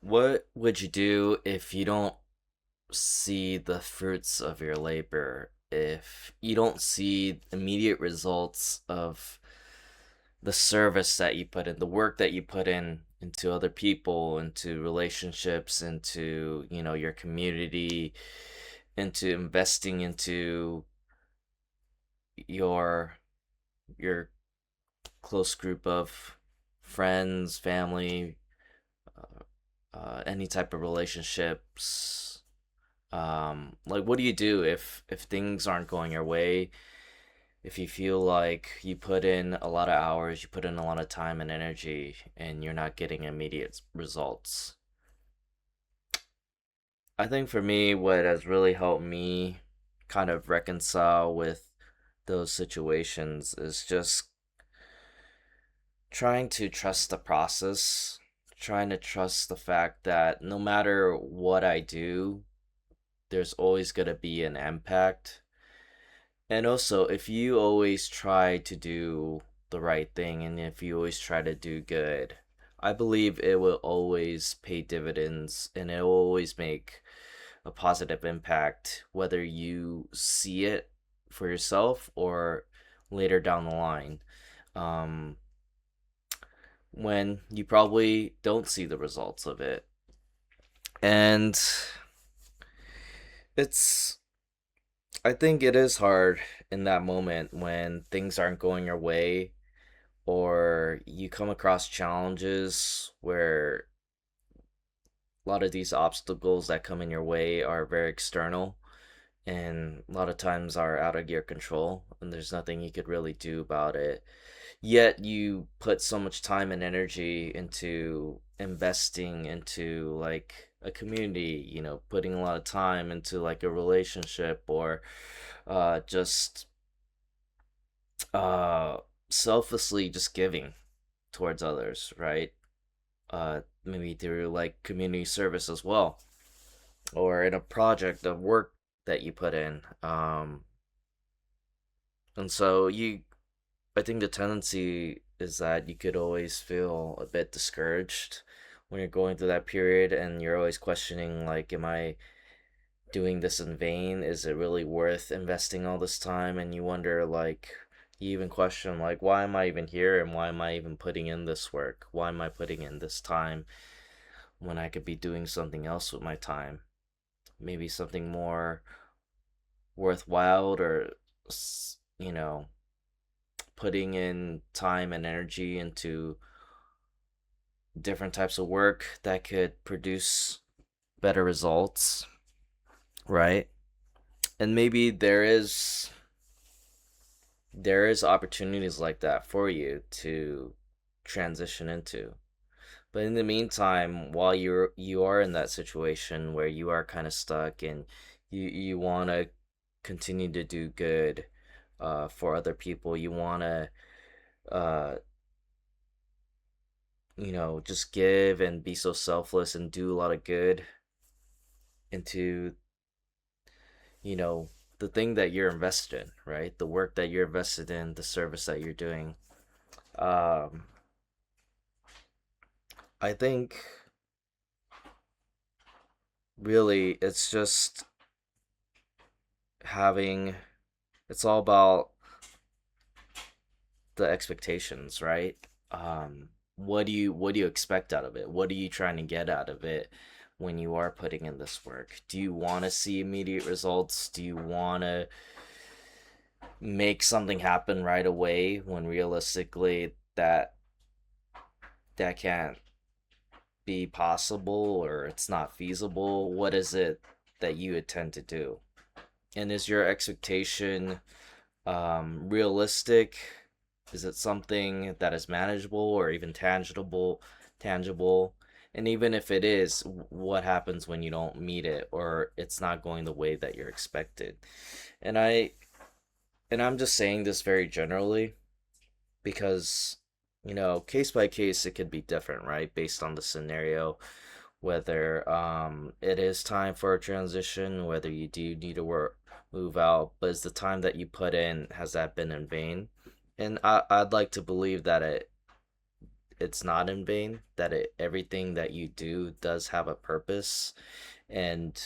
What would you do if you don't see the fruits of your labor? If you don't see immediate results of the service that you put in, the work that you put in into other people, into relationships, into, your community, into investing into your your close group of friends, family, any type of relationships. Like, what do you do if things aren't going your way? If you feel like you put in a lot of hours, you put in a lot of time and energy, and you're not getting immediate results. I think for me, what has really helped me kind of reconcile with those situations is just trying to trust the process, trying to trust the fact that no matter what I do, there's always going to be an impact. And also, if you always try to do the right thing and if you always try to do good, I believe it will always pay dividends and it will always make a positive impact, whether you see it for yourself or later down the line. Um, when you probably don't see the results of it. And it's I think it is hard in that moment when things aren't going your way or you come across challenges where a lot of these obstacles that come in your way are very external and a lot of times are out of your control and there's nothing you could really do about it. Yet you put so much time and energy into investing into like a community, putting a lot of time into like a relationship or just uh selflessly just giving towards others, right? Maybe through like community service as well or in a project of work that you put in. And so I think the tendency is that you could always feel a bit discouraged when you're going through that period and you're always questioning like, am I doing this in vain? Is it really worth investing all this time? And you wonder like, you even question like, why am I even here and why am I even putting in this work? Why am I putting in this time when I could be doing something else with my time? Maybe something more worthwhile or you know putting in time and energy into different types of work that could produce better results, right? And maybe there is opportunities like that for you to transition into. But in the meantime, while you are in that situation where you are kind of stuck and you want to continue to do good for other people, you want to uh, just give and be so selfless and do a lot of good into, you know, the thing that you're invested in, right? The work that you're invested in, the service that you're doing. Um, I think really it's just having, it's all about the expectations, right? What do you expect out of it? What are you trying to get out of it when you are putting in this work? Do you want to see immediate results? Do you want to make something happen right away when realistically that can't be possible or it's not feasible? What is it that you intend to do? And is your expectation realistic? Is it something that is manageable or even tangible? And even if it is, what happens when you don't meet it or it's not going the way that you're expected? And I'm just saying this very generally because case by case it could be different, right? Based on the scenario, whether it is time for a transition, whether you do need to move out, but is the time that you put in, has that been in vain? And I'd like to believe that it's not in vain, that everything that you do does have a purpose, and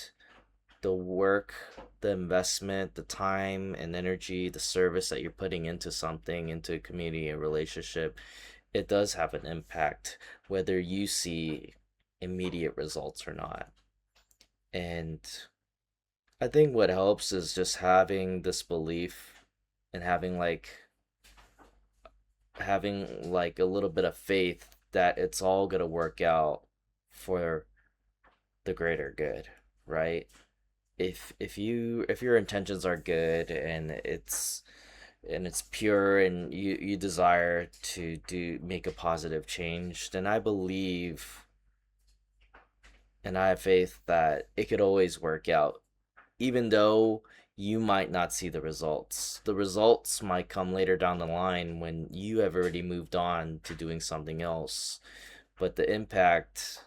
the work, the investment, the time and energy, the service that you're putting into something, into a community and relationship, it does have an impact, whether you see immediate results or not. And I think what helps is just having this belief and having like a little bit of faith that it's all gonna work out for the greater good, right? If your intentions are good and it's pure and you desire to do make a positive change, then I believe and I have faith that it could always work out, even though you might not see the results. The results might come later down the line when you have already moved on to doing something else. But the impact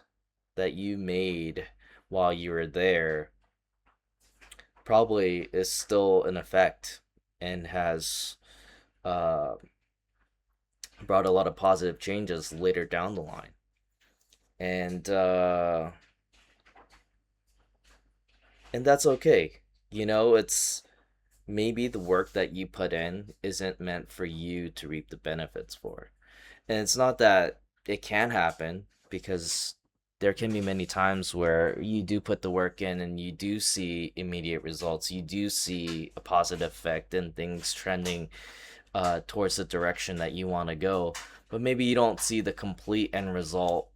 that you made while you were there probably is still in effect and has uh, brought a lot of positive changes later down the line. And and that's okay. It's maybe the work that you put in isn't meant for you to reap the benefits for. And it's not that it can happen, because there can be many times where you do put the work in and you do see immediate results. You do see a positive effect and things trending towards the direction that you want to go. But maybe you don't see the complete end result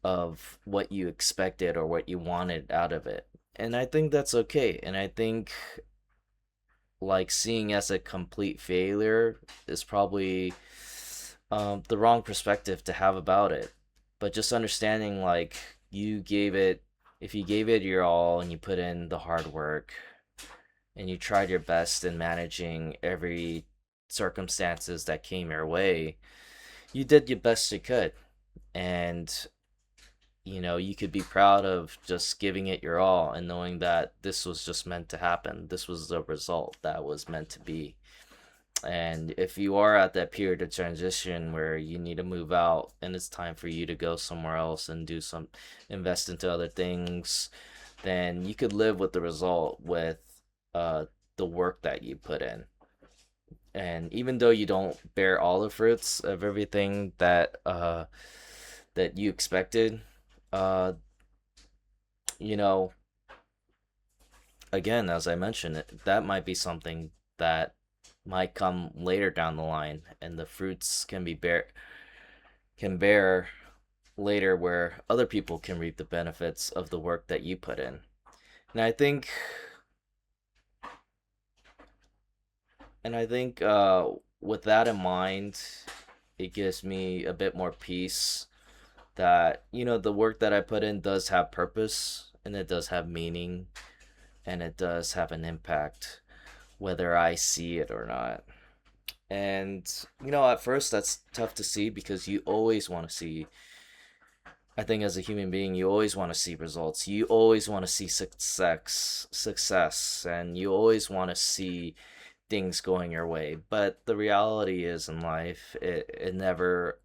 of what you expected or what you wanted out of it. And I think that's okay. And I think like seeing as a complete failure is probably the wrong perspective to have about it. But just understanding like if you gave it your all and you put in the hard work and you tried your best in managing every circumstances that came your way, you did your best you could. And you could be proud of just giving it your all and knowing that this was just meant to happen. This was the result that was meant to be. And if you are at that period of transition where you need to move out and it's time for you to go somewhere else and invest into other things, then you could live with the result with uh, the work that you put in. And even though you don't bear all the fruits of everything that you expected, uh, you know, again, as I mentioned, that might be something that might come later down the line, and the fruits can bear later, where other people can reap the benefits of the work that you put in. And I think with that in mind, it gives me a bit more peace that the work that I put in does have purpose and it does have meaning and it does have an impact, whether I see it or not. And at first that's tough to see, because you always want to see, I think as a human being, you always want to see results. You always want to see success, and you always want to see things going your way. But the reality is in life, it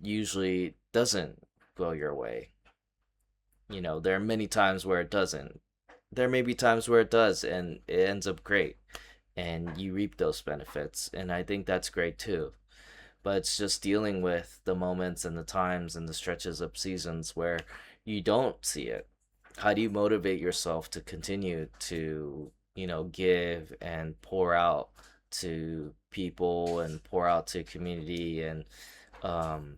usually doesn't go your way. There are many times where it doesn't. There may be times where it does and it ends up great and you reap those benefits. And I think that's great too. But it's just dealing with the moments and the times and the stretches of seasons where you don't see it. How do you motivate yourself to continue to, give and pour out to people and pour out to community, and um,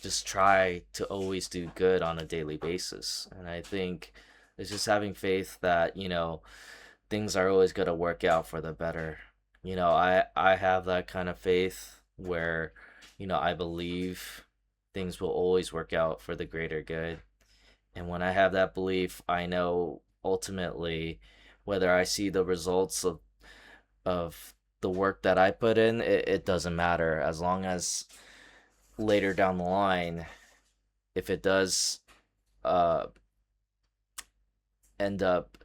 just try to always do good on a daily basis? And I think it's just having faith that, things are always going to work out for the better. I have that kind of faith where, I believe things will always work out for the greater good. And when I have that belief, I know ultimately whether I see the results of the work that I put in, it doesn't matter, as long as later down the line, if it does uh end up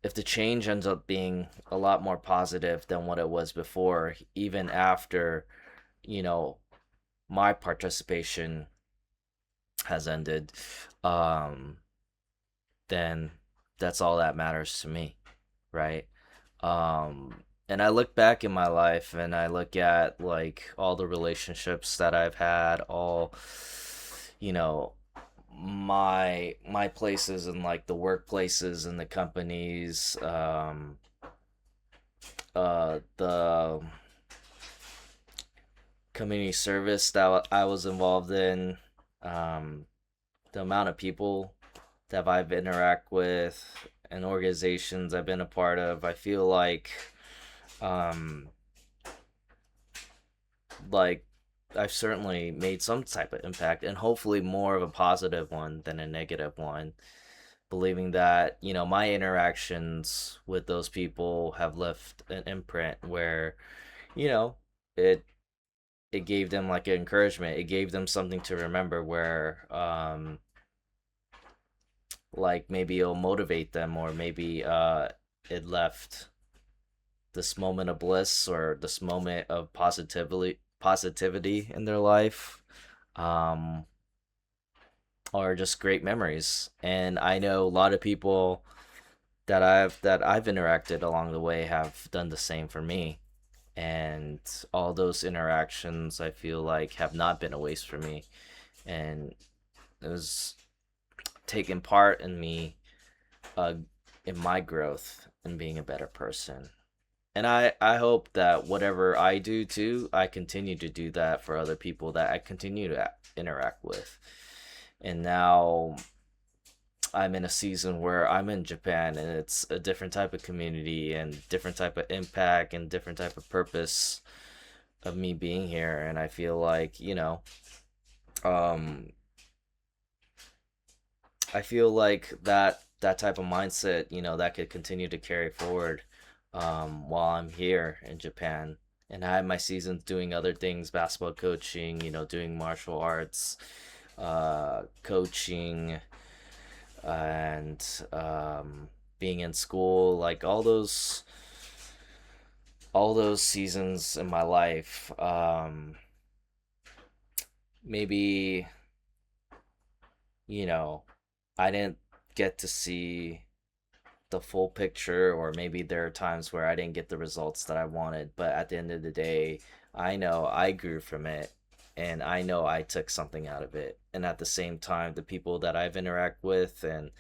if the change ends up being a lot more positive than what it was before, even after you know, my participation has ended, um, then that's all that matters to me, right? And I look back in my life and I look at like all the relationships that I've had, all, you know, my places and like the workplaces and the companies, the community service that I was involved in, um, the amount of people that I've interact with and organizations I've been a part of. I feel um, like I've certainly made some type of impact and hopefully more of a positive one than a negative one. Believing that, my interactions with those people have left an imprint where, you know, it it gave them like an encouragement. It gave them something to remember where like maybe it'll motivate them, or maybe it left this moment of bliss or this moment of positivity in their life, um or just great memories. And I know a lot of people that I've interacted along the way have done the same for me. And all those interactions I feel like have not been a waste for me, and it was taking part in me, uh in my growth and being a better person. And I hope that whatever I do too, I continue to do that for other people that I continue to interact with. And now I'm in a season where I'm in Japan, and it's a different type of community and different type of impact and different type of purpose of me being here. And I feel like, um I feel like that type of mindset, that could continue to carry forward, while I'm here in Japan. And I have my seasons doing other things, basketball coaching, doing martial arts, coaching, and being in school, like all those seasons in my life. Maybe, you know, I didn't get to see the full picture, or maybe there are times where I didn't get the results that I wanted, but at the end of the day, I know I grew from it, and I know I took something out of it. And at the same time, the people that I've interacted with, and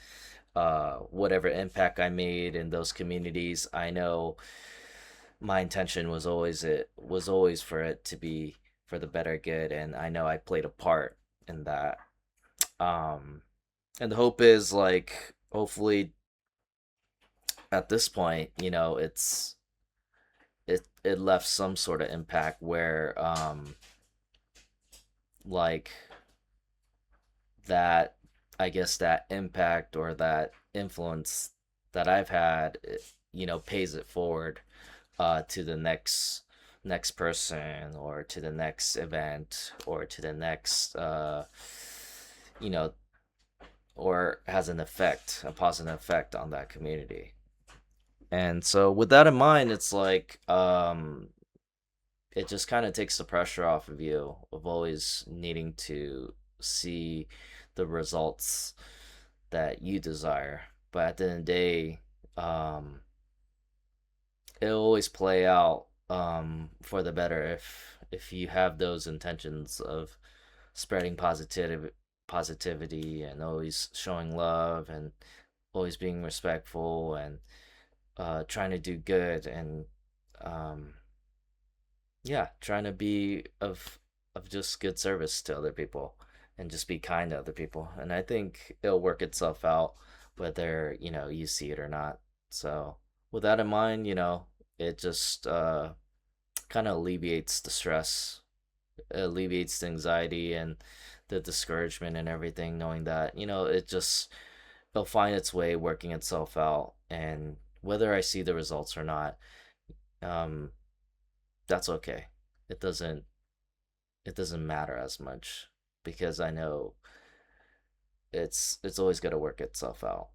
whatever impact I made in those communities, I know my intention was always for it to be for the better good, and I know I played a part in that. Um, and the hope is like hopefully at this point, it left some sort of impact where like that I guess that impact or that influence that I've had, pays it forward to the next person, or to the next event, or to the next you know or has a positive effect on that community. And so with that in mind, it's like it just kind of takes the pressure off of you of always needing to see the results that you desire. But at the end of the day, um, it'll always play out for the better if you have those intentions of spreading positivity, and always showing love, and always being respectful, and trying to do good, and um, yeah, trying to be of just good service to other people, and just be kind to other people. And I think it'll work itself out, whether you see it or not. So with that in mind, it just kind of alleviates the stress, alleviates the anxiety and the discouragement and everything, knowing that it'll find its way working itself out. And whether I see the results or not, um, that's okay. It doesn't it doesn't matter as much, because I know it's always going to work itself out.